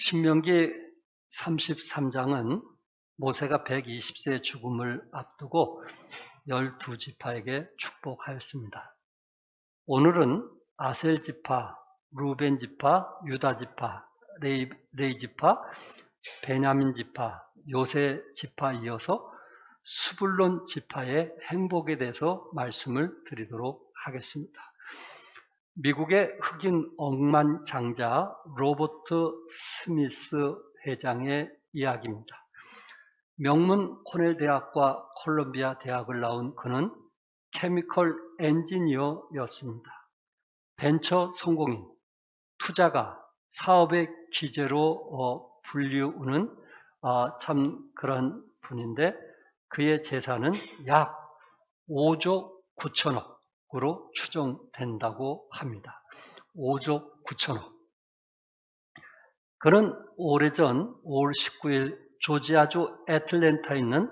신명기 33장은 모세가 120세의 죽음을 앞두고 12지파에게 축복하였습니다. 오늘은 아셀 지파, 루벤 지파, 유다 지파, 레이 지파, 베냐민 지파, 요새 지파 이어서 스불론 지파의 행복에 대해서 말씀을 드리도록 하겠습니다. 미국의 흑인 억만장자 로버트 스미스 회장의 이야기입니다. 명문 코넬 대학과 콜롬비아 대학을 나온 그는 케미컬 엔지니어였습니다. 벤처 성공인, 투자가, 사업의 기재로 불리우는 참 그런 분인데 그의 재산은 약 5조 9천억으로 추정된다고 합니다. 5조 9천억. 그는 오래전 5월 19일 조지아주 애틀랜타에 있는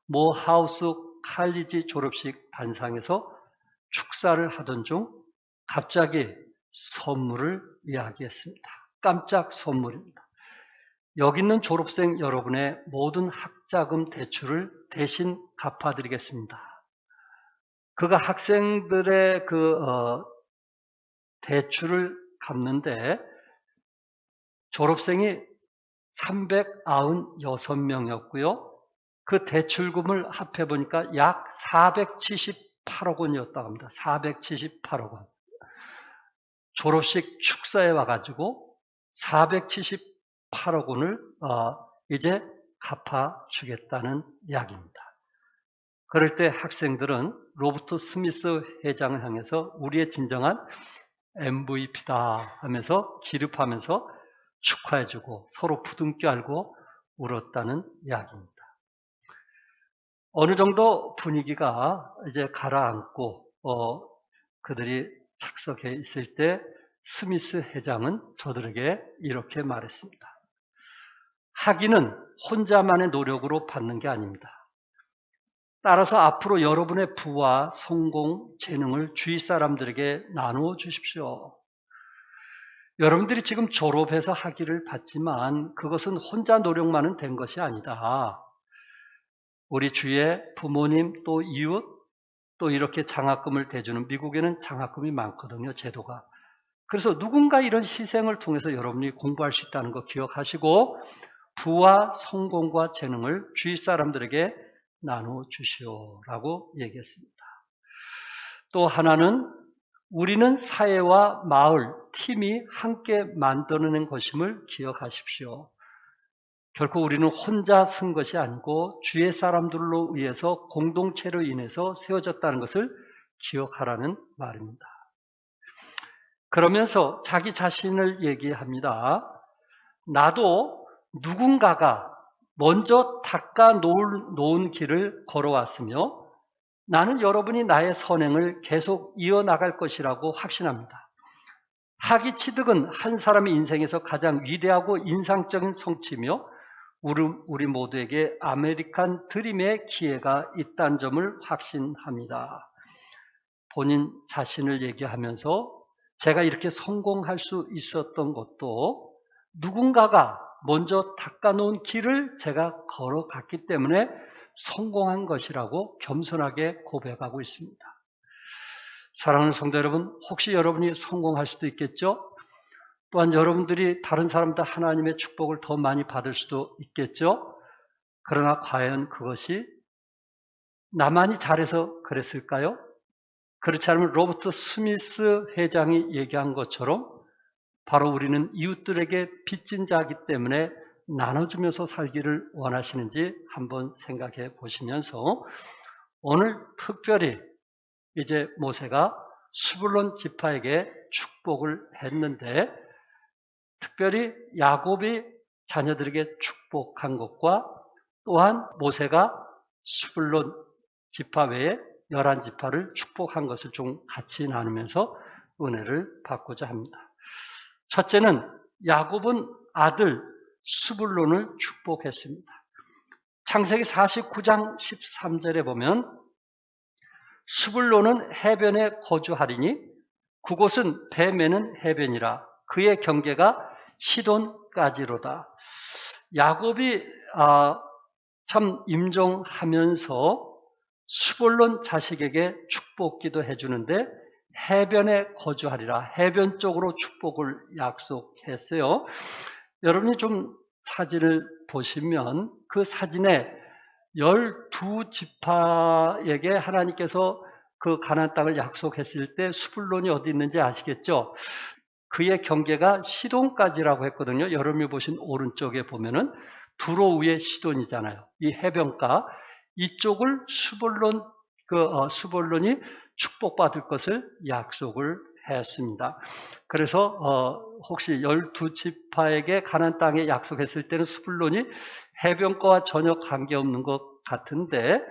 모하우스 칼리지 졸업식 반상에서 축사를 하던 중 갑자기 선물을 이야기했습니다. 깜짝 선물입니다. 여기 있는 졸업생 여러분의 모든 학자금 대출을 대신 갚아드리겠습니다. 그가 학생들의 대출을 갚는데 졸업생이 396명이었고요. 그 대출금을 합해보니까 약 478억 원이었다고 합니다. 478억 원. 졸업식 축사에 와가지고 478억 원을 이제 갚아주겠다는 이야기입니다. 그럴 때 학생들은 로버트 스미스 회장을 향해서 우리의 진정한 MVP다 하면서 기립하면서 축하해주고 서로 부둥켜 안고 울었다는 이야기입니다. 어느 정도 분위기가 이제 가라앉고 그들이 착석해 있을 때 스미스 회장은 저들에게 이렇게 말했습니다. 학위는 혼자만의 노력으로 받는 게 아닙니다. 따라서 앞으로 여러분의 부와 성공, 재능을 주위 사람들에게 나누어 주십시오. 여러분들이 지금 졸업해서 학위를 받지만 그것은 혼자 노력만은 된 것이 아니다. 우리 주위에 부모님 또 이웃 또 이렇게 장학금을 대주는 미국에는 장학금이 많거든요. 제도가. 그래서 누군가 이런 희생을 통해서 여러분이 공부할 수 있다는 거 기억하시고 부와 성공과 재능을 주위 사람들에게 나누어 주시오라고 얘기했습니다. 또 하나는 우리는 사회와 마을, 팀이 함께 만들어낸 것임을 기억하십시오. 결코 우리는 혼자 쓴 것이 아니고 주위의 사람들로 의해서 공동체로 인해서 세워졌다는 것을 기억하라는 말입니다. 그러면서 자기 자신을 얘기합니다. 나도 누군가가 먼저 닦아 놓은 길을 걸어왔으며 나는 여러분이 나의 선행을 계속 이어나갈 것이라고 확신합니다. 학위 취득은 한 사람의 인생에서 가장 위대하고 인상적인 성취며 우리 모두에게 아메리칸 드림의 기회가 있다는 점을 확신합니다. 본인 자신을 얘기하면서 제가 이렇게 성공할 수 있었던 것도 누군가가 먼저 닦아놓은 길을 제가 걸어갔기 때문에 성공한 것이라고 겸손하게 고백하고 있습니다. 사랑하는 성도 여러분, 혹시 여러분이 성공할 수도 있겠죠? 또한 여러분들이 다른 사람들 하나님의 축복을 더 많이 받을 수도 있겠죠? 그러나 과연 그것이 나만이 잘해서 그랬을까요? 그렇지 않으면 로버트 스미스 회장이 얘기한 것처럼 바로 우리는 이웃들에게 빚진 자이기 때문에 나눠주면서 살기를 원하시는지 한번 생각해 보시면서 오늘 특별히 이제 모세가 스불론 지파에게 축복을 했는데 특별히 야곱이 자녀들에게 축복한 것과 또한 모세가 스불론 지파 외에 11지파를 축복한 것을 좀 같이 나누면서 은혜를 받고자 합니다. 첫째는 야곱은 아들 스불론을 축복했습니다. 창세기 49장 13절에 보면 스불론은 해변에 거주하리니 그곳은 배 매는 해변이라 그의 경계가 시돈까지로다. 야곱이 참 임종하면서 수볼론 자식에게 축복기도 해주는데 해변에 거주하리라. 해변 쪽으로 축복을 약속했어요. 여러분이 좀 사진을 보시면 그 사진에 12지파에게 하나님께서 그 가나안 땅을 약속했을 때 수불론이 어디 있는지 아시겠죠? 그의 경계가 시돈까지라고 했거든요. 여러분이 보신 오른쪽에 보면은 두로 위에 시돈이잖아요. 이 해변가 이쪽을 수볼론이 축복받을 것을 약속을 했습니다. 그래서 혹시 12지파에게 가나안 땅에 약속했을 때는 수불론이 해변가와 전혀 관계없는 것 같은데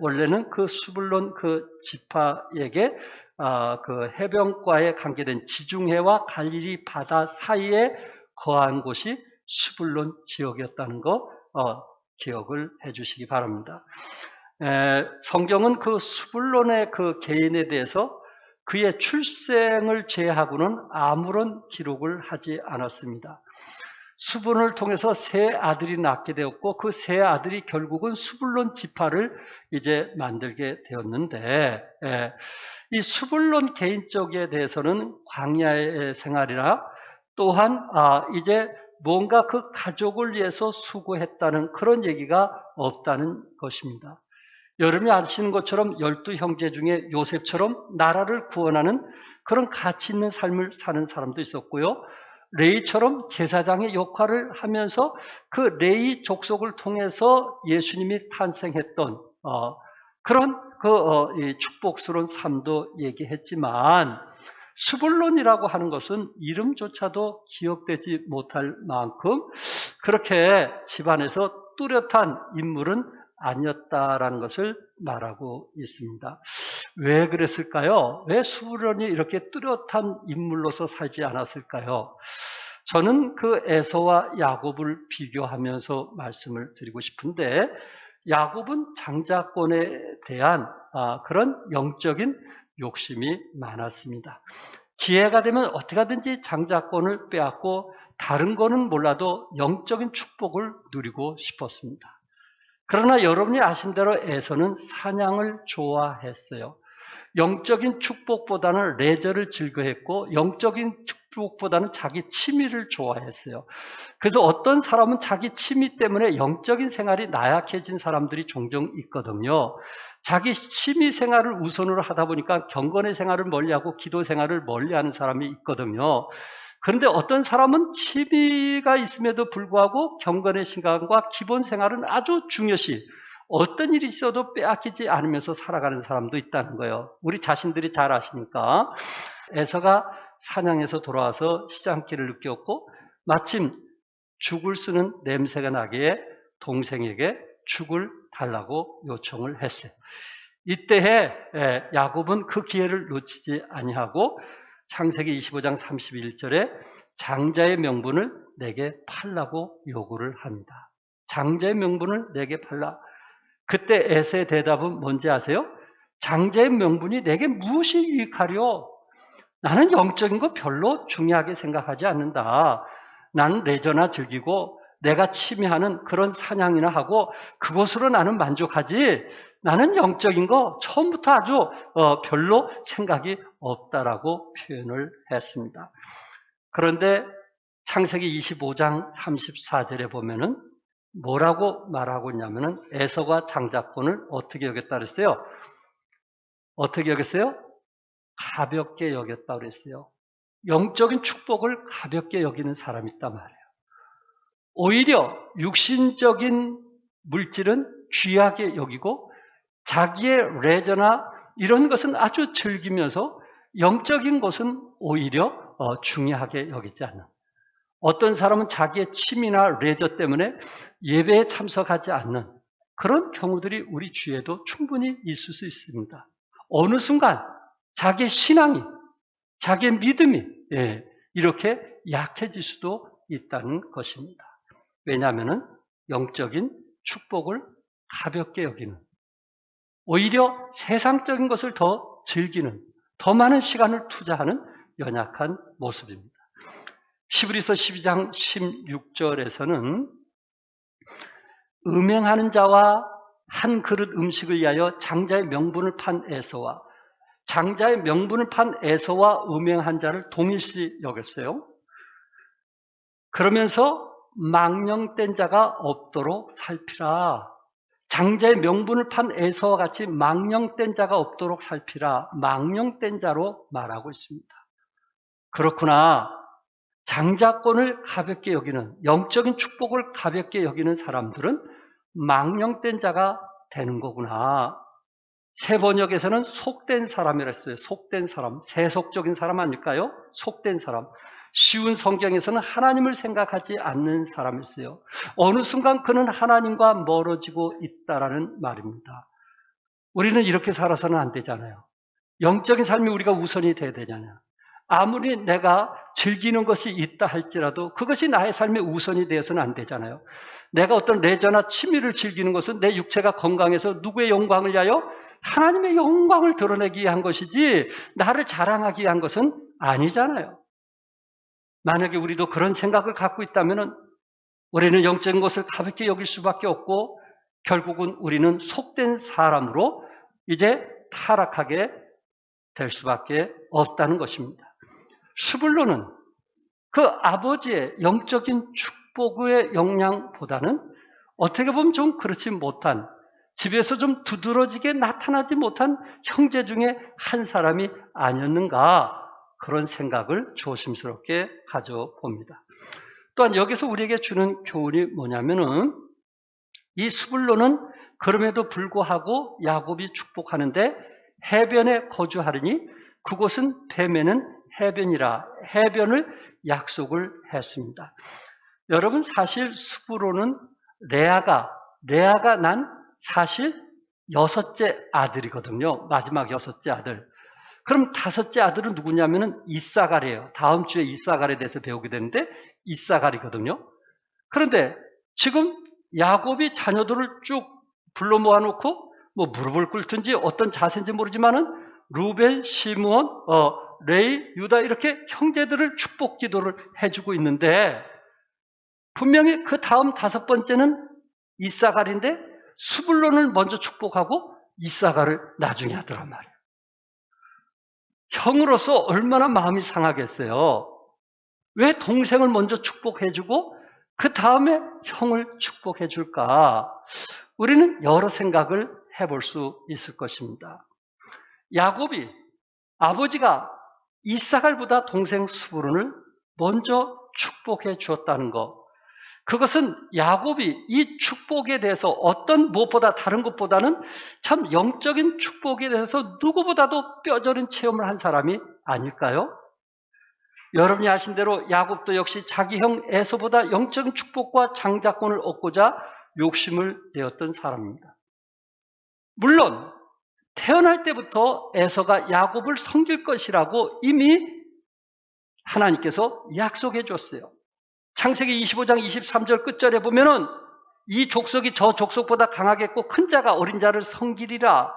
원래는 그 수불론 그 지파에게 그 해변가에 관계된 지중해와 갈릴리 바다 사이에 거한 곳이 수불론 지역이었다는 거 기억을 해주시기 바랍니다. 성경은 그 수불론의 그 개인에 대해서 그의 출생을 제외하고는 아무런 기록을 하지 않았습니다. 수분을 통해서 세 아들이 낳게 되었고 그 세 아들이 결국은 수불론 지파를 이제 만들게 되었는데 이 수불론 개인적에 대해서는 광야의 생활이라 또한 이제 뭔가 그 가족을 위해서 수고했다는 그런 얘기가 없다는 것입니다. 여러분이 아시는 것처럼 12형제 중에 요셉처럼 나라를 구원하는 그런 가치 있는 삶을 사는 사람도 있었고요. 레위처럼 제사장의 역할을 하면서 그 레위 족속을 통해서 예수님이 탄생했던 그런 이 축복스러운 삶도 얘기했지만 수불론이라고 하는 것은 이름조차도 기억되지 못할 만큼 그렇게 집안에서 뚜렷한 인물은 아니었다라는 것을 말하고 있습니다. 왜 그랬을까요? 왜 수불론이 이렇게 뚜렷한 인물로서 살지 않았을까요? 저는 그 에서와 야곱을 비교하면서 말씀을 드리고 싶은데 야곱은 장자권에 대한 그런 영적인 욕심이 많았습니다. 기회가 되면 어떻게 하든지 장자권을 빼앗고 다른 거는 몰라도 영적인 축복을 누리고 싶었습니다. 그러나 여러분이 아신 대로 에서는 사냥을 좋아했어요. 영적인 축복보다는 레저를 즐거워했고 영적인 축복보다는 자기 취미를 좋아했어요. 그래서 어떤 사람은 자기 취미 때문에 영적인 생활이 나약해진 사람들이 종종 있거든요. 자기 취미 생활을 우선으로 하다 보니까 경건의 생활을 멀리하고 기도 생활을 멀리하는 사람이 있거든요. 그런데 어떤 사람은 취미가 있음에도 불구하고 경건의 시간과 기본 생활은 아주 중요시 어떤 일이 있어도 빼앗기지 않으면서 살아가는 사람도 있다는 거예요. 우리 자신들이 잘 아시니까. 에서가 사냥에서 돌아와서 시장길을 느꼈고 마침 죽을 쓰는 냄새가 나기에 동생에게 죽을 달라고 요청을 했어요. 이때에 야곱은 그 기회를 놓치지 아니하고 창세기 25장 31절에 장자의 명분을 내게 팔라고 요구를 합니다. 장자의 명분을 내게 팔라. 그때 에서의 대답은 뭔지 아세요? 장자의 명분이 내게 무엇이 유익하려? 나는 영적인 거 별로 중요하게 생각하지 않는다. 나는 레저나 즐기고 내가 취미하는 그런 사냥이나 하고 그것으로 나는 만족하지 나는 영적인 거 처음부터 아주 별로 생각이 없다라고 표현을 했습니다. 그런데 창세기 25장 34절에 보면은 뭐라고 말하고 있냐면은 에서가 장자권을 어떻게 여겼다 그랬어요? 어떻게 여겼어요? 가볍게 여겼다 그랬어요. 영적인 축복을 가볍게 여기는 사람이 있단 말이에요. 오히려 육신적인 물질은 귀하게 여기고 자기의 레저나 이런 것은 아주 즐기면서 영적인 것은 오히려 중요하게 여기지 않는. 어떤 사람은 자기의 취미나 레저 때문에 예배에 참석하지 않는 그런 경우들이 우리 주위에도 충분히 있을 수 있습니다. 어느 순간 자기의 신앙이, 자기의 믿음이 이렇게 약해질 수도 있다는 것입니다. 왜냐하면 영적인 축복을 가볍게 여기는, 오히려 세상적인 것을 더 즐기는, 더 많은 시간을 투자하는 연약한 모습입니다. 히브리서 12장 16절에서는 음행하는 자와 한 그릇 음식을 위하여 장자의 명분을 판 에서와 장자의 명분을 판 에서와 음행한 자를 동일시 여겼어요. 그러면서 망령된 자가 없도록 살피라. 장자의 명분을 판 에서와 같이 망령된 자가 없도록 살피라. 망령된 자로 말하고 있습니다. 그렇구나. 장자권을 가볍게 여기는, 영적인 축복을 가볍게 여기는 사람들은 망령된 자가 되는 거구나. 새 번역에서는 속된 사람이라 했어요. 속된 사람, 세속적인 사람 아닐까요? 속된 사람. 쉬운 성경에서는 하나님을 생각하지 않는 사람이었어요. 어느 순간 그는 하나님과 멀어지고 있다라는 말입니다. 우리는 이렇게 살아서는 안 되잖아요. 영적인 삶이 우리가 우선이 돼야 되잖아요. 아무리 내가 즐기는 것이 있다 할지라도 그것이 나의 삶의 우선이 되어서는 안 되잖아요. 내가 어떤 레저나 취미를 즐기는 것은 내 육체가 건강해서 누구의 영광을 위하여? 하나님의 영광을 드러내기 위한 것이지 나를 자랑하기 위한 것은 아니잖아요. 만약에 우리도 그런 생각을 갖고 있다면 우리는 영적인 것을 가볍게 여길 수밖에 없고 결국은 우리는 속된 사람으로 이제 타락하게 될 수밖에 없다는 것입니다. 스불론은 그 아버지의 영적인 축복의 영향보다는 어떻게 보면 좀 그렇지 못한, 집에서 좀 두드러지게 나타나지 못한 형제 중에 한 사람이 아니었는가, 그런 생각을 조심스럽게 가져봅니다. 또한 여기서 우리에게 주는 교훈이 뭐냐면은 이 스불론은 그럼에도 불구하고 야곱이 축복하는데 해변에 거주하려니 그곳은 뱀에는 해변이라 해변을 약속을 했습니다. 여러분, 사실 스불론은 레아가 난 사실 6째 아들이거든요. 마지막 6째 아들. 그럼 5째 아들은 누구냐면은 이사갈이에요. 다음 주에 이사갈에 대해서 배우게 되는데 이사갈이거든요. 그런데 지금 야곱이 자녀들을 쭉 불러 모아놓고 뭐 무릎을 꿇든지 어떤 자세인지 모르지만은 루벤, 시므온, 레이, 유다 이렇게 형제들을 축복 기도를 해주고 있는데 분명히 그 다음 5번째는 이사갈인데 스불론을 먼저 축복하고 이사갈을 나중에 하더란 말이에요. 형으로서 얼마나 마음이 상하겠어요. 왜 동생을 먼저 축복해주고 그 다음에 형을 축복해줄까? 우리는 여러 생각을 해볼 수 있을 것입니다. 야곱이 아버지가 이사갈보다 동생 스불론을 먼저 축복해 주었다는 것, 그것은 야곱이 이 축복에 대해서 어떤 무엇보다 다른 것보다는 참 영적인 축복에 대해서 누구보다도 뼈저린 체험을 한 사람이 아닐까요? 여러분이 아신 대로 야곱도 역시 자기 형 에서보다 영적인 축복과 장자권을 얻고자 욕심을 내었던 사람입니다. 물론 태어날 때부터 에서가 야곱을 섬길 것이라고 이미 하나님께서 약속해 줬어요. 창세기 25장 23절 끝절에 보면은 이 족속이 저 족속보다 강하겠고 큰 자가 어린 자를 섬기리라.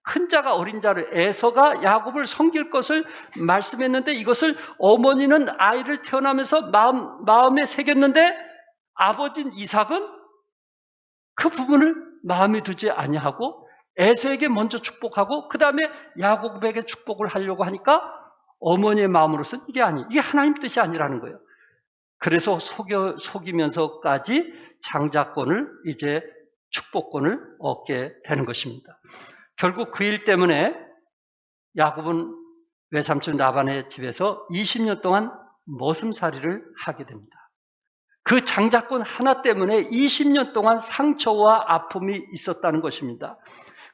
큰 자가 어린 자를, 에서가 야곱을 섬길 것을 말씀했는데 이것을 어머니는 아이를 태어나면서 마음에 새겼는데 아버지인 이삭은 그 부분을 마음에 두지 아니하고 에서에게 먼저 축복하고 그 다음에 야곱에게 축복을 하려고 하니까 어머니의 마음으로서는 이게 하나님 뜻이 아니라는 거예요. 그래서 속이면서까지 장자권을, 이제 축복권을 얻게 되는 것입니다. 결국 그 일 때문에 야곱은 외삼촌 라반의 집에서 20년 동안 머슴살이를 하게 됩니다. 그 장자권 하나 때문에 20년 동안 상처와 아픔이 있었다는 것입니다.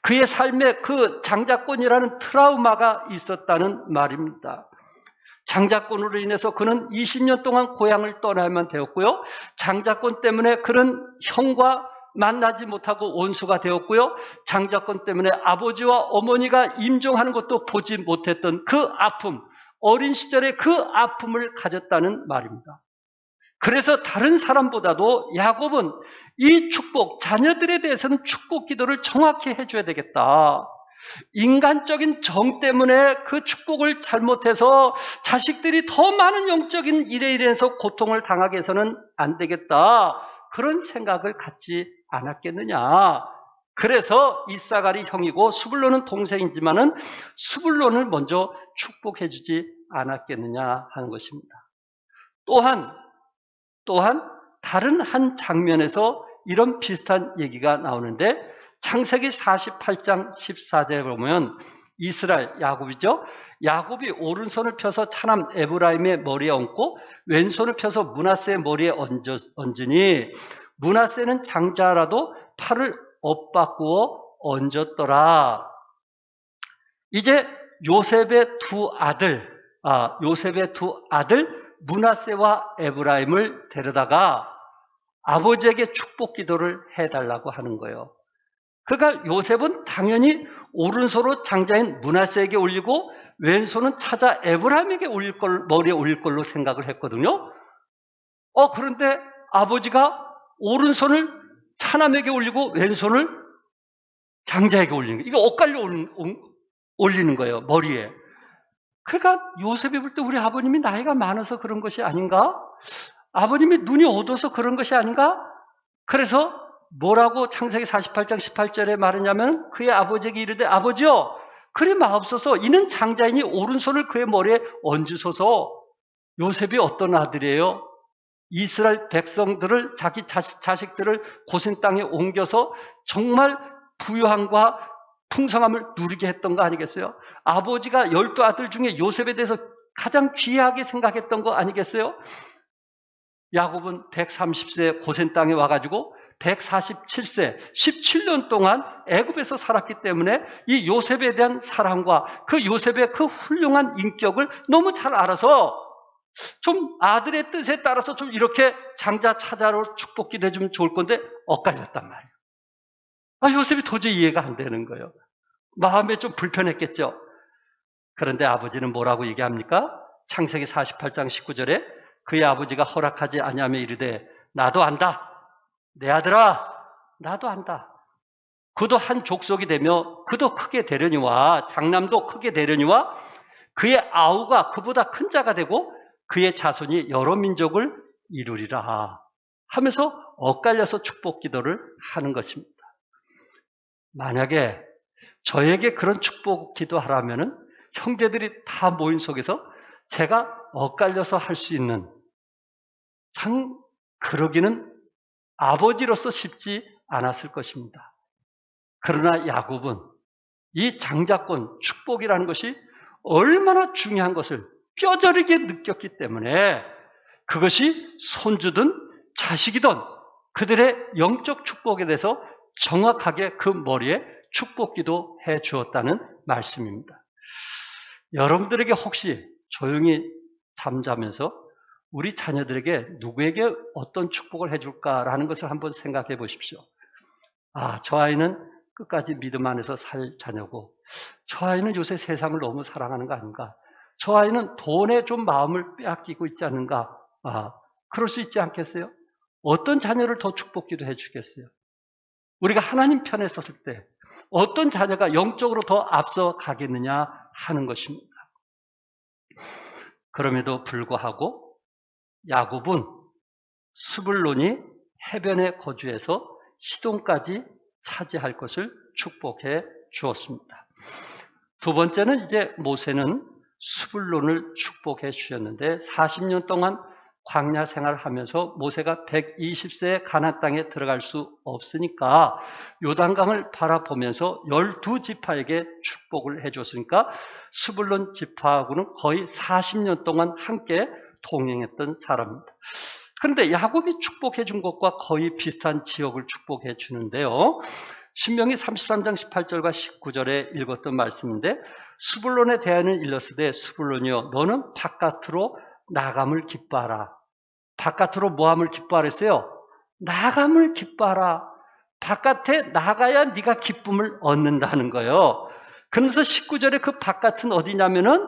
그의 삶에 그 장자권이라는 트라우마가 있었다는 말입니다. 장자권으로 인해서 그는 20년 동안 고향을 떠나야만 되었고요. 장자권 때문에 그는 형과 만나지 못하고 원수가 되었고요. 장자권 때문에 아버지와 어머니가 임종하는 것도 보지 못했던 그 아픔, 어린 시절에 그 아픔을 가졌다는 말입니다. 그래서 다른 사람보다도 야곱은 이 축복, 자녀들에 대해서는 축복 기도를 정확히 해줘야 되겠다. 인간적인 정 때문에 그 축복을 잘못해서 자식들이 더 많은 영적인 일에 인해서 고통을 당하게 해서는 안 되겠다. 그런 생각을 갖지 않았겠느냐. 그래서 이사갈이 형이고 스불론은 동생이지만은 스불론을 먼저 축복해 주지 않았겠느냐 하는 것입니다. 또한 다른 한 장면에서 이런 비슷한 얘기가 나오는데 창세기 48장 14절에 보면 이스라엘, 야곱이죠. 야곱이 오른손을 펴서 차남 에브라임의 머리에 얹고 왼손을 펴서 므낫세의 머리에 얹으니 므낫세는 장자라도 팔을 엇바꾸어 얹었더라. 이제 요셉의 두 아들 므낫세와 에브라임을 데려다가 아버지에게 축복 기도를 해달라고 하는 거예요. 그러니까 요셉은 당연히 오른손으로 장자인 므낫세에게 올리고 왼손은 찾아 에브라임에게 머리에 올릴 걸로 생각을 했거든요. 그런데 아버지가 오른손을 차남에게 올리고 왼손을 장자에게 올리는 거예요. 이거 엇갈려 올리는 거예요, 머리에. 그러니까 요셉이 볼 때 우리 아버님이 나이가 많아서 그런 것이 아닌가? 아버님이 눈이 어두워서 그런 것이 아닌가? 그래서 뭐라고 창세기 48장 18절에 말하냐면 그의 아버지에게 이르되 아버지여 그리 마옵소서 이는 장자이니 오른손을 그의 머리에 얹으소서. 요셉이 어떤 아들이에요? 이스라엘 백성들을 자기 자식들을 고센 땅에 옮겨서 정말 부유함과 풍성함을 누리게 했던 거 아니겠어요? 아버지가 12아들 중에 요셉에 대해서 가장 귀하게 생각했던 거 아니겠어요? 야곱은 130세 고센 땅에 와가지고 147세 17년 동안 애굽에서 살았기 때문에 이 요셉에 대한 사랑과 그 요셉의 그 훌륭한 인격을 너무 잘 알아서 좀 아들의 뜻에 따라서 좀 이렇게 장자 차자로 축복기도 해주면 좋을 건데 엇갈렸단 말이에요. 요셉이 도저히 이해가 안 되는 거예요. 마음에 좀 불편했겠죠. 그런데 아버지는 뭐라고 얘기합니까? 창세기 48장 19절에 그의 아버지가 허락하지 아니하며 이르되 나도 안다. 내 아들아 나도 안다. 그도 한 족속이 되며 그도 크게 되려니와 장남도 크게 되려니와 그의 아우가 그보다 큰 자가 되고 그의 자손이 여러 민족을 이루리라 하면서 엇갈려서 축복 기도를 하는 것입니다. 만약에 저에게 그런 축복 기도하라면은 형제들이 다 모인 속에서 제가 엇갈려서 할 수 있는 참 그러기는 아버지로서 쉽지 않았을 것입니다. 그러나 야곱은 이 장자권 축복이라는 것이 얼마나 중요한 것을 뼈저리게 느꼈기 때문에 그것이 손주든 자식이든 그들의 영적 축복에 대해서 정확하게 그 머리에 축복기도 해 주었다는 말씀입니다. 여러분들에게 혹시 조용히 잠자면서 우리 자녀들에게 누구에게 어떤 축복을 해줄까라는 것을 한번 생각해 보십시오. 저 아이는 끝까지 믿음 안에서 살 자녀고 저 아이는 요새 세상을 너무 사랑하는 거 아닌가? 저 아이는 돈에 좀 마음을 빼앗기고 있지 않는가? 그럴 수 있지 않겠어요? 어떤 자녀를 더 축복기도 해주겠어요? 우리가 하나님 편에 섰을 때 어떤 자녀가 영적으로 더 앞서 가겠느냐 하는 것입니다. 그럼에도 불구하고 야곱은 스불론이 해변에 거주해서 시돈까지 차지할 것을 축복해 주었습니다. 두 번째는 이제 모세는 스불론을 축복해 주셨는데 40년 동안 광야 생활을 하면서 모세가 120세에 가나안 땅에 들어갈 수 없으니까 요단강을 바라보면서 12지파에게 축복을 해줬으니까 스불론 지파하고는 거의 40년 동안 함께 동행했던 사람입니다. 그런데 야곱이 축복해 준 것과 거의 비슷한 지역을 축복해 주는데요. 신명기 33장 18절과 19절에 읽었던 말씀인데 스불론에 대하여는 일렀으되 스불론이여 너는 바깥으로 나감을 기뻐하라. 바깥으로 뭐함을 기뻐하라 했어요? 나감을 기뻐하라. 바깥에 나가야 네가 기쁨을 얻는다는 거예요. 그래서 19절에 그 바깥은 어디냐면은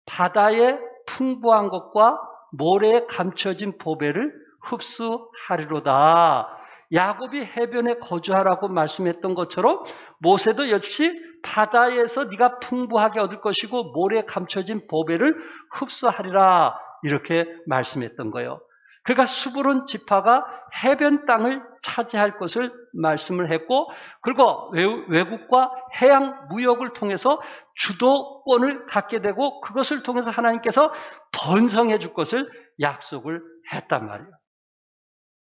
바다의 풍부한 것과 모래에 감춰진 보배를 흡수하리로다. 야곱이 해변에 거주하라고 말씀했던 것처럼 모세도 역시 바다에서 네가 풍부하게 얻을 것이고 모래에 감춰진 보배를 흡수하리라 이렇게 말씀했던 거예요. 그러니까 스불론 지파가 해변 땅을 차지할 것을 말씀을 했고 그리고 외국과 해양 무역을 통해서 주도권을 갖게 되고 그것을 통해서 하나님께서 번성해 줄 것을 약속을 했단 말이에요.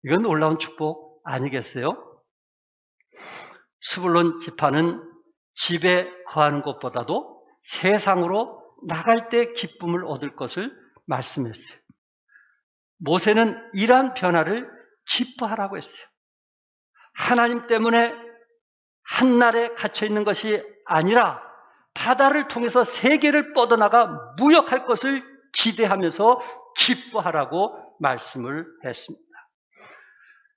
이건 놀라운 축복 아니겠어요? 스불론 지파는 집에 거하는 것보다도 세상으로 나갈 때 기쁨을 얻을 것을 말씀했어요. 모세는 이러한 변화를 기뻐하라고 했어요. 하나님 때문에 한날에 갇혀 있는 것이 아니라 바다를 통해서 세계를 뻗어나가 무역할 것을 기대하면서 기뻐하라고 말씀을 했습니다.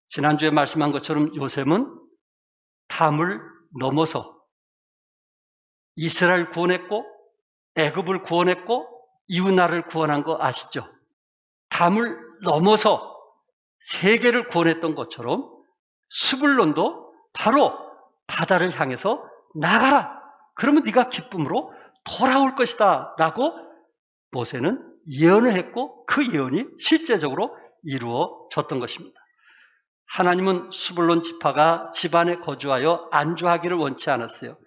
지난주에 말씀한 것처럼 요셉은 담을 넘어서 이스라엘 구원했고 애굽을 구원했고 이웃나라를 구원한 거 아시죠? 담을 넘어서 세계를 구원했던 것처럼 스불론도 바로 바다를 향해서 나가라. 그러면 네가 기쁨으로 돌아올 것이다 라고 모세는 예언을 했고 그 예언이 실제적으로 이루어졌던 것입니다. 하나님은 스불론 지파가 집안에 거주하여 안주하기를 원치 않았어요.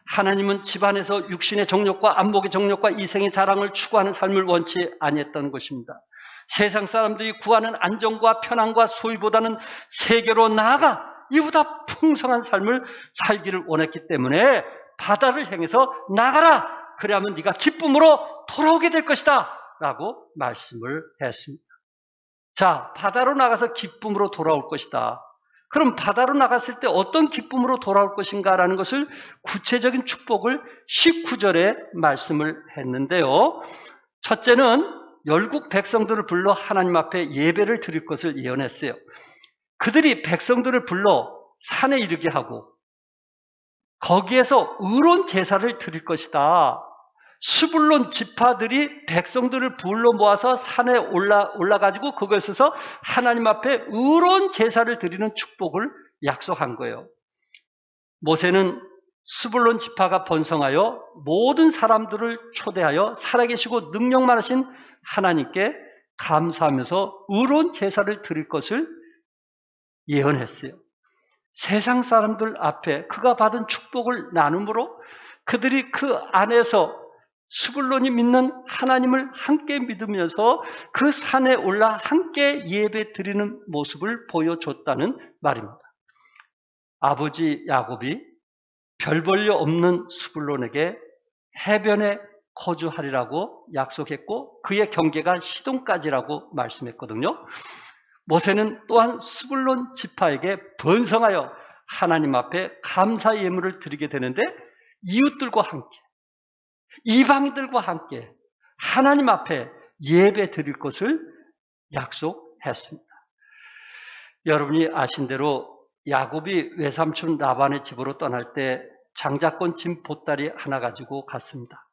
하나님은 집안에서 육신의 정욕과 안목의 정욕과 이생의 자랑을 추구하는 삶을 원치 아니했던 것입니다. 세상 사람들이 구하는 안정과 편안과 소유보다는 세계로 나아가 이보다 풍성한 삶을 살기를 원했기 때문에 바다를 향해서 나가라. 그래야만 네가 기쁨으로 돌아오게 될 것이다 라고 말씀을 했습니다. 자, 바다로 나가서 기쁨으로 돌아올 것이다. 그럼 바다로 나갔을 때 어떤 기쁨으로 돌아올 것인가라는 것을 구체적인 축복을 19절에 말씀을 했는데요. 첫째는 열국 백성들을 불러 하나님 앞에 예배를 드릴 것을 예언했어요. 그들이 백성들을 불러 산에 이르게 하고 거기에서 의로운 제사를 드릴 것이다. 스불론 지파들이 백성들을 불러 모아서 산에 올라가지고 그것에서 하나님 앞에 의로운 제사를 드리는 축복을 약속한 거예요. 모세는 스불론 지파가 번성하여 모든 사람들을 초대하여 살아계시고 능력 많으신 하나님께 감사하면서 의로운 제사를 드릴 것을 예언했어요. 세상 사람들 앞에 그가 받은 축복을 나눔으로 그들이 그 안에서 스불론이 믿는 하나님을 함께 믿으면서 그 산에 올라 함께 예배 드리는 모습을 보여줬다는 말입니다. 아버지 야곱이 별 볼 일 없는 스불론에게 해변에 거주하리라고 약속했고 그의 경계가 시돈까지라고 말씀했거든요. 모세는 또한 스불론 지파에게 번성하여 하나님 앞에 감사 예물을 드리게 되는데 이웃들과 함께 이방인들과 함께 하나님 앞에 예배 드릴 것을 약속했습니다. 여러분이 아신 대로 야곱이 외삼촌 라반의 집으로 떠날 때 장자권 짐 보따리 하나 가지고 갔습니다.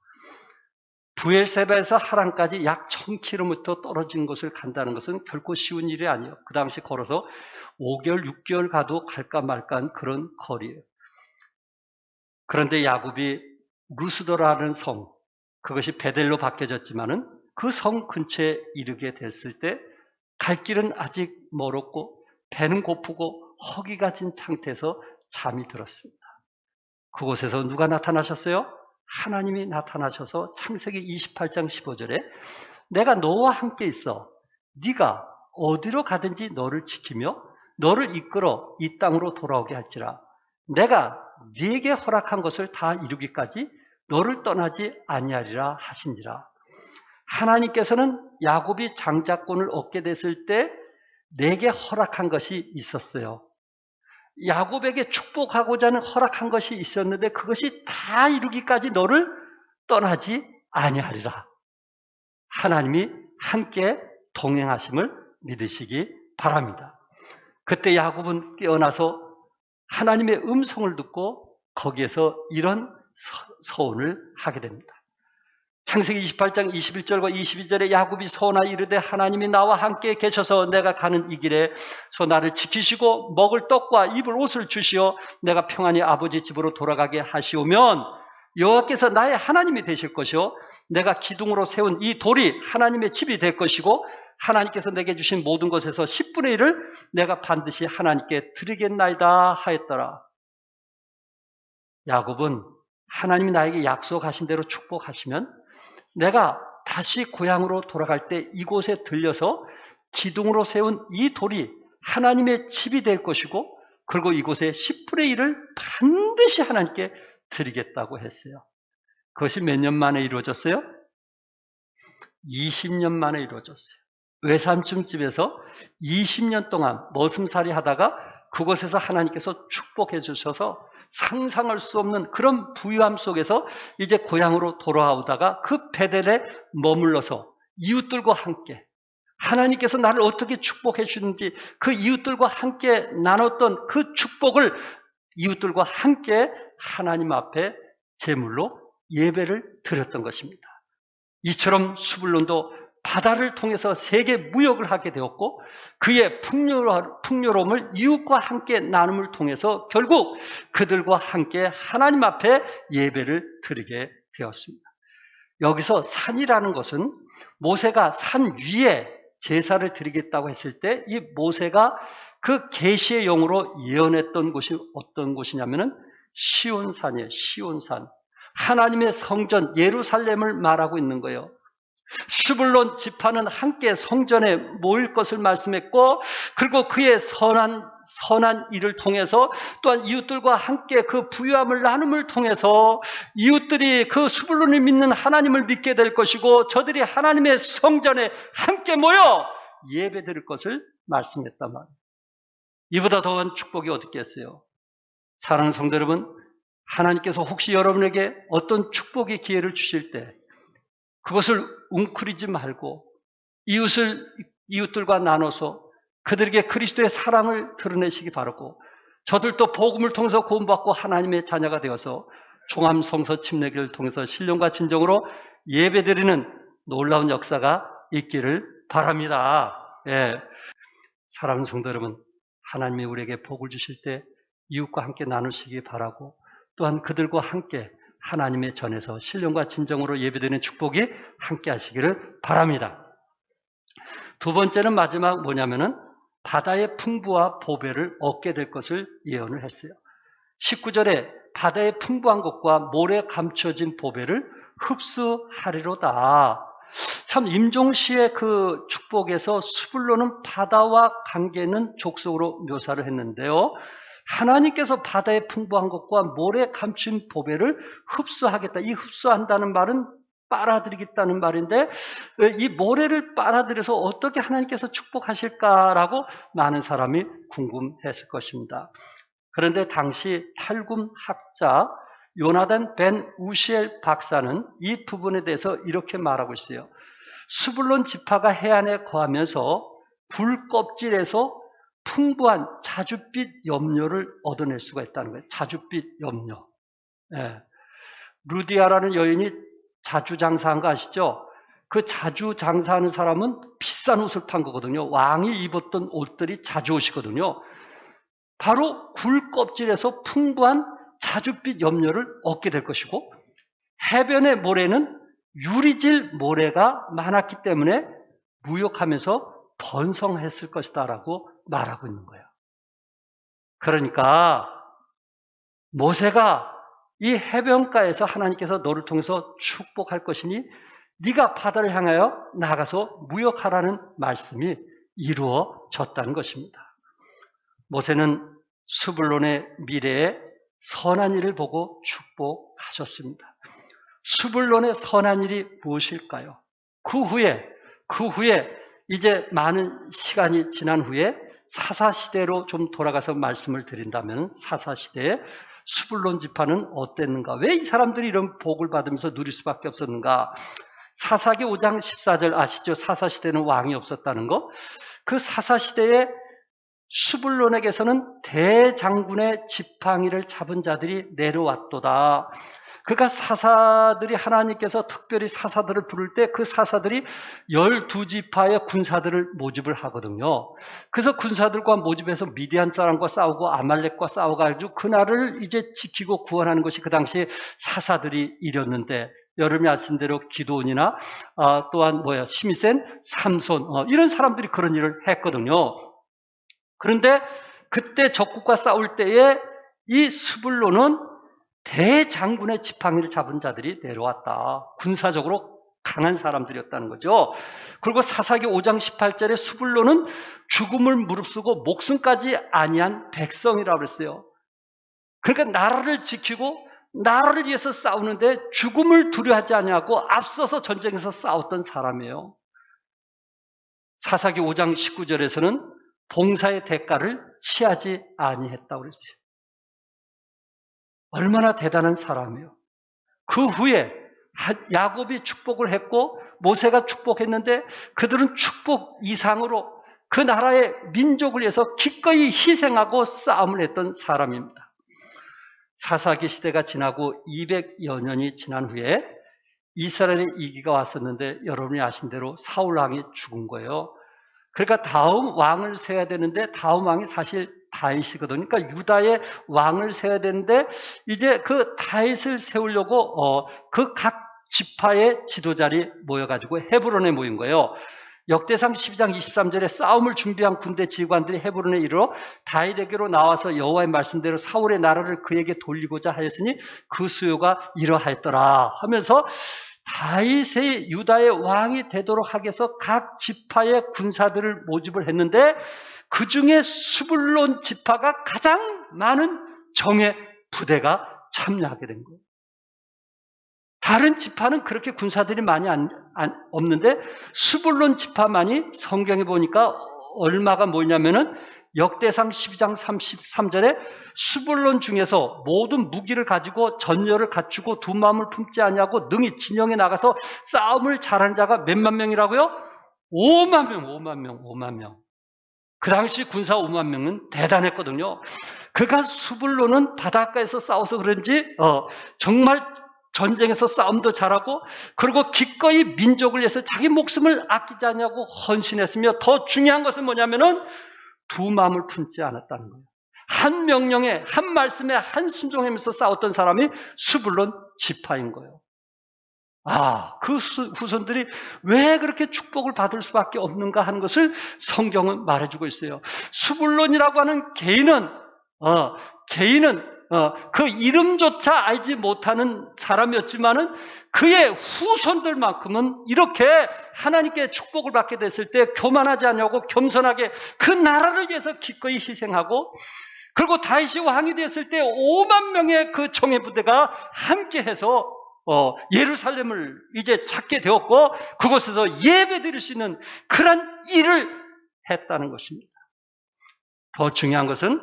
부엘세바에서 하란까지 약 1000km 떨어진 곳을 간다는 것은 결코 쉬운 일이 아니에요. 그 당시 걸어서 5개월, 6개월 가도 갈까 말까한 그런 거리예요. 그런데 야곱이 루스더라는 성, 그것이 베델로 바뀌어졌지만은 그 성 근처에 이르게 됐을 때 갈 길은 아직 멀었고 배는 고프고 허기가 진 상태에서 잠이 들었습니다. 그곳에서 누가 나타나셨어요? 하나님이 나타나셔서 창세기 28장 15절에 내가 너와 함께 있어 네가 어디로 가든지 너를 지키며 너를 이끌어 이 땅으로 돌아오게 할지라 내가 네게 허락한 것을 다 이루기까지 너를 떠나지 아니하리라 하신지라. 하나님께서는 야곱이 장자권을 얻게 됐을 때 내게 허락한 것이 있었어요. 야곱에게 축복하고자 하는 허락한 것이 있었는데 그것이 다 이루기까지 너를 떠나지 아니하리라. 하나님이 함께 동행하심을 믿으시기 바랍니다. 그때 야곱은 깨어나서 하나님의 음성을 듣고 거기에서 이런 서원을 하게 됩니다. 창세기 28장 21절과 22절에 야곱이 서원하 이르되 하나님이 나와 함께 계셔서 내가 가는 이 길에서 나를 지키시고 먹을 떡과 입을 옷을 주시어 내가 평안히 아버지 집으로 돌아가게 하시오면 여호와께서 나의 하나님이 되실 것이요 내가 기둥으로 세운 이 돌이 하나님의 집이 될 것이고 하나님께서 내게 주신 모든 것에서 10분의 1을 내가 반드시 하나님께 드리겠나이다 하였더라. 야곱은 하나님이 나에게 약속하신 대로 축복하시면 내가 다시 고향으로 돌아갈 때 이곳에 들려서 기둥으로 세운 이 돌이 하나님의 집이 될 것이고 그리고 이곳에 10분의 1을 반드시 하나님께 드리겠다고 했어요. 그것이 몇 년 만에 이루어졌어요? 20년 만에 이루어졌어요. 외삼촌 집에서 20년 동안 머슴살이 하다가 그곳에서 하나님께서 축복해 주셔서 상상할 수 없는 그런 부유함 속에서 이제 고향으로 돌아오다가 그 베델에 머물러서 이웃들과 함께 하나님께서 나를 어떻게 축복해 주는지 그 이웃들과 함께 나눴던 그 축복을 이웃들과 함께 하나님 앞에 제물로 예배를 드렸던 것입니다. 이처럼 스불론도 바다를 통해서 세계 무역을 하게 되었고 그의 풍요로움을 이웃과 함께 나눔을 통해서 결국 그들과 함께 하나님 앞에 예배를 드리게 되었습니다. 여기서 산이라는 것은 모세가 산 위에 제사를 드리겠다고 했을 때 이 모세가 그 계시의 영으로 예언했던 곳이 어떤 곳이냐면은 시온산이에요. 시온산. 하나님의 성전 예루살렘을 말하고 있는 거예요. 스불론 지파는 함께 성전에 모일 것을 말씀했고 그리고 그의 선한 일을 통해서 또한 이웃들과 함께 그 부유함을 나눔을 통해서 이웃들이 그 스불론이 믿는 하나님을 믿게 될 것이고 저들이 하나님의 성전에 함께 모여 예배드릴 것을 말씀했단 말이에요. 이보다 더한 축복이 어디 있겠어요? 사랑하는 성도 여러분, 하나님께서 혹시 여러분에게 어떤 축복의 기회를 주실 때 그것을 웅크리지 말고 이웃들과 나눠서 그들에게 그리스도의 사랑을 드러내시기 바라고 저들도 복음을 통해서 구원받고 하나님의 자녀가 되어서 종암성서 침례기를 통해서 신령과 진정으로 예배드리는 놀라운 역사가 있기를 바랍니다. 예. 사랑하는 성도 여러분, 하나님이 우리에게 복을 주실 때 이웃과 함께 나누시기 바라고 또한 그들과 함께 하나님의 전에서 신령과 진정으로 예배드리는 축복이 함께 하시기를 바랍니다. 두 번째는 마지막 뭐냐면은 바다의 풍부와 보배를 얻게 될 것을 예언을 했어요. 19절에 바다의 풍부한 것과 모래 감춰진 보배를 흡수하리로다. 참 임종시의 그 축복에서 스불론은 바다와 관계는 족속으로 묘사를 했는데요. 하나님께서 바다의 풍부한 것과 모래 감춘 보배를 흡수하겠다. 이 흡수한다는 말은 빨아들이겠다는 말인데 이 모래를 빨아들여서 어떻게 하나님께서 축복하실까라고 많은 사람이 궁금했을 것입니다. 그런데 당시 탈굼 학자 요나단 벤 우시엘 박사는 이 부분에 대해서 이렇게 말하고 있어요. 스불론 지파가 해안에 거하면서 불껍질에서 풍부한 자줏빛 염료를 얻어낼 수가 있다는 거예요. 자줏빛 염료. 예. 루디아라는 여인이 자주 장사한 거 아시죠? 그 자주 장사하는 사람은 비싼 옷을 판 거거든요. 왕이 입었던 옷들이 자주 옷이거든요. 바로 굴 껍질에서 풍부한 자줏빛 염료를 얻게 될 것이고 해변의 모래는 유리질 모래가 많았기 때문에 무역하면서 번성했을 것이다라고 말하고 있는 거예요. 그러니까 모세가 이 해변가에서 하나님께서 너를 통해서 축복할 것이니 네가 바다를 향하여 나가서 무역하라는 말씀이 이루어졌다는 것입니다. 모세는 스불론의 미래에 선한 일을 보고 축복하셨습니다. 스불론의 선한 일이 무엇일까요? 그 후에 이제 많은 시간이 지난 후에 사사시대로 좀 돌아가서 말씀을 드린다면 사사시대에 스불론 지파는 어땠는가? 왜 이 사람들이 이런 복을 받으면서 누릴 수밖에 없었는가? 사사기 5장 14절 아시죠? 사사시대는 왕이 없었다는 거. 그 사사시대에 스불론에게서는 대장군의 지팡이를 잡은 자들이 내려왔도다. 그러니까 사사들이 하나님께서 특별히 사사들을 부를 때 그 사사들이 12지파의 군사들을 모집을 하거든요. 그래서 군사들과 모집해서 미디안 사람과 싸우고 아말렉과 싸워가지고 그 나라를 이제 지키고 구원하는 것이 그 당시에 사사들이 일이었는데, 여러분이 아신 대로 기드온이나 또한 시미센, 삼손 이런 사람들이 그런 일을 했거든요. 그런데 그때 적국과 싸울 때에 이 스불론은 대장군의 지팡이를 잡은 자들이 내려왔다. 군사적으로 강한 사람들이었다는 거죠. 그리고 사사기 5장 18절에 스불론은 죽음을 무릅쓰고 목숨까지 아니한 백성이라고 그랬어요. 그러니까 나라를 지키고 나라를 위해서 싸우는데 죽음을 두려워하지 않냐고 앞서서 전쟁에서 싸웠던 사람이에요. 사사기 5장 19절에서는 봉사의 대가를 취하지 아니했다고 그랬어요. 얼마나 대단한 사람이에요. 그 후에 야곱이 축복을 했고 모세가 축복했는데 그들은 축복 이상으로 그 나라의 민족을 위해서 기꺼이 희생하고 싸움을 했던 사람입니다. 사사기 시대가 지나고 200여 년이 지난 후에 이스라엘의 위기가 왔었는데 여러분이 아신 대로 사울 왕이 죽은 거예요. 그러니까 다음 왕을 세워야 되는데 다음 왕이 사실 다윗이거든요. 그러니까 유다의 왕을 세워야 되는데 이제 그 다윗을 세우려고 그 각 지파의 지도자들이 모여가지고 헤브론에 모인 거예요. 역대상 12장 23절에 싸움을 준비한 군대 지휘관들이 헤브론에 이르러 다윗에게로 나와서 여호와의 말씀대로 사울의 나라를 그에게 돌리고자 하였으니 그 수요가 이러하였더라 하면서 다윗의 유다의 왕이 되도록 하기 위해서 각 지파의 군사들을 모집을 했는데 그 중에 스불론 지파가 가장 많은 정예 부대가 참여하게 된 거예요. 다른 지파는 그렇게 군사들이 많이 없는데 스불론 지파만이 성경에 보니까 얼마가 뭐냐면은 역대상 12장 33절에 스불론 중에서 모든 무기를 가지고 전열을 갖추고 두 마음을 품지 아니하고 능히 진영에 나가서 싸움을 잘하는 자가 몇만 명이라고요? 5만 명. 그 당시 군사 5만 명은 대단했거든요. 그가 스불론은 바닷가에서 싸워서 그런지 정말 전쟁에서 싸움도 잘하고 그리고 기꺼이 민족을 위해서 자기 목숨을 아끼지 않냐고 헌신했으며 더 중요한 것은 뭐냐면은 두 마음을 품지 않았다는 거예요. 한 명령에 한 말씀에 한 순종하면서 싸웠던 사람이 스불론 지파인 거예요. 그 후손들이 왜 그렇게 축복을 받을 수밖에 없는가 하는 것을 성경은 말해주고 있어요. 스불론이라고 하는 개인은 그 이름조차 알지 못하는 사람이었지만은 그의 후손들만큼은 이렇게 하나님께 축복을 받게 됐을 때 교만하지 않냐고 겸손하게 그 나라를 위해서 기꺼이 희생하고 그리고 다윗이 왕이 됐을 때 5만 명의 그 정예 부대가 함께해서 예루살렘을 이제 찾게 되었고 그곳에서 예배 드릴 수 있는 그런 일을 했다는 것입니다. 더 중요한 것은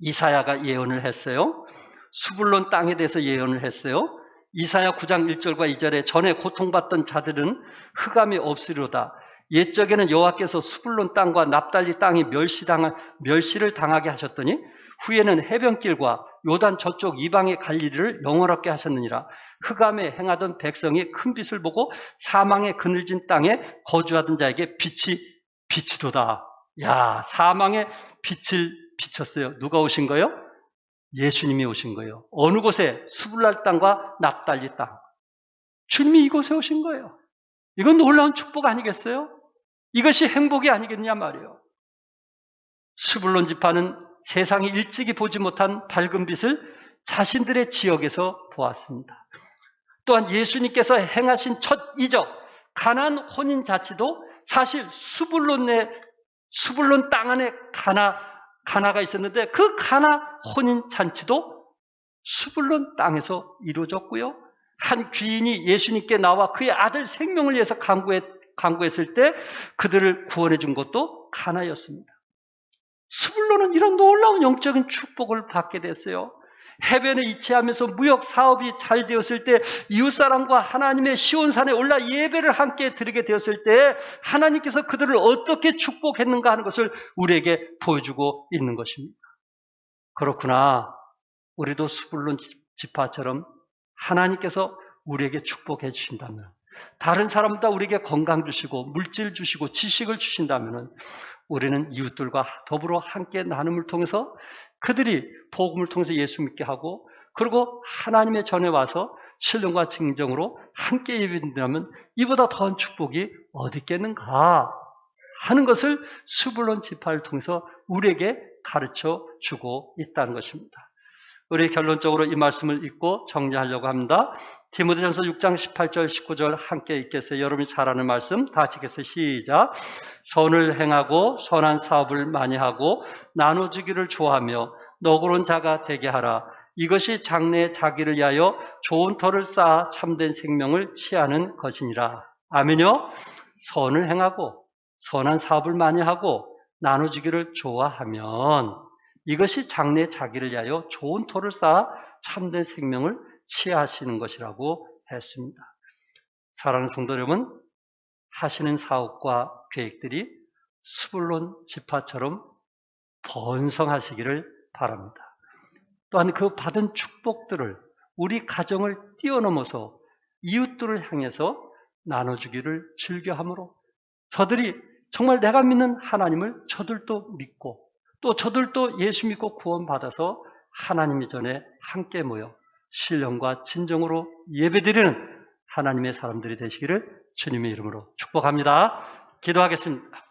이사야가 예언을 했어요. 수불론 땅에 대해서 예언을 했어요. 이사야 9장 1절과 2절에 전에 고통받던 자들은 흑암이 없으리로다. 옛적에는 여호와께서 수불론 땅과 납달리 땅이 멸시를 당하게 하셨더니 후에는 해변길과 요단 저쪽 이방의 갈릴리를 영원롭게 하셨느니라. 흑암에 행하던 백성이 큰 빛을 보고 사망의 그늘진 땅에 거주하던 자에게 빛이 비치도다. 사망의 빛을 비쳤어요. 누가 오신 거예요? 예수님이 오신 거예요. 어느 곳에? 수불랄 땅과 납달리 땅. 주님이 이곳에 오신 거예요. 이건 놀라운 축복 아니겠어요? 이것이 행복이 아니겠냐 말이에요. 스불론 지파는 세상이 일찍이 보지 못한 밝은 빛을 자신들의 지역에서 보았습니다. 또한 예수님께서 행하신 첫 이적, 가나안 혼인 잔치도 사실 스불론 땅 안에 가나가 있었는데 그 가나 혼인 잔치도 스불론 땅에서 이루어졌고요. 한 귀인이 예수님께 나와 그의 아들 생명을 위해서 간구했을 때 그들을 구원해 준 것도 가나였습니다. 스불론은 이런 놀라운 영적인 축복을 받게 됐어요. 해변에 이치하면서 무역 사업이 잘 되었을 때 이웃사람과 하나님의 시온산에 올라 예배를 함께 드리게 되었을 때 하나님께서 그들을 어떻게 축복했는가 하는 것을 우리에게 보여주고 있는 것입니다. 그렇구나. 우리도 스불론 지파처럼 하나님께서 우리에게 축복해 주신다면, 다른 사람보다 우리에게 건강 주시고 물질 주시고 지식을 주신다면 우리는 이웃들과 더불어 함께 나눔을 통해서 그들이 복음을 통해서 예수 믿게 하고, 그리고 하나님의 전에 와서 신령과 진정으로 함께 예배드린다면 이보다 더한 축복이 어디 있겠는가 하는 것을 스불론 지파를 통해서 우리에게 가르쳐 주고 있다는 것입니다. 우리 결론적으로 이 말씀을 읽고 정리하려고 합니다. 디모데전서 6장 18절 19절 함께 읽겠어요. 여러분이 잘 아는 말씀 다시 읽겠어요. 시작. 선을 행하고 선한 사업을 많이 하고 나눠주기를 좋아하며 너그러운 자가 되게 하라. 이것이 장래에 자기를 위하여 좋은 터를 쌓아 참된 생명을 취하는 것이니라. 아멘요. 선을 행하고 선한 사업을 많이 하고 나눠주기를 좋아하면 이것이 장래에 자기를 위하여 좋은 터를 쌓아 참된 생명을 취하시는 것이라고 했습니다. 사랑하는 성도 여러분, 하시는 사업과 계획들이 스불론 지파처럼 번성하시기를 바랍니다. 또한 그 받은 축복들을 우리 가정을 뛰어넘어서 이웃들을 향해서 나눠주기를 즐겨함으로 저들이 정말 내가 믿는 하나님을 저들도 믿고 또 저들도 예수 믿고 구원받아서 하나님 전에 함께 모여 신령과 진정으로 예배드리는 하나님의 사람들이 되시기를 주님의 이름으로 축복합니다. 기도하겠습니다.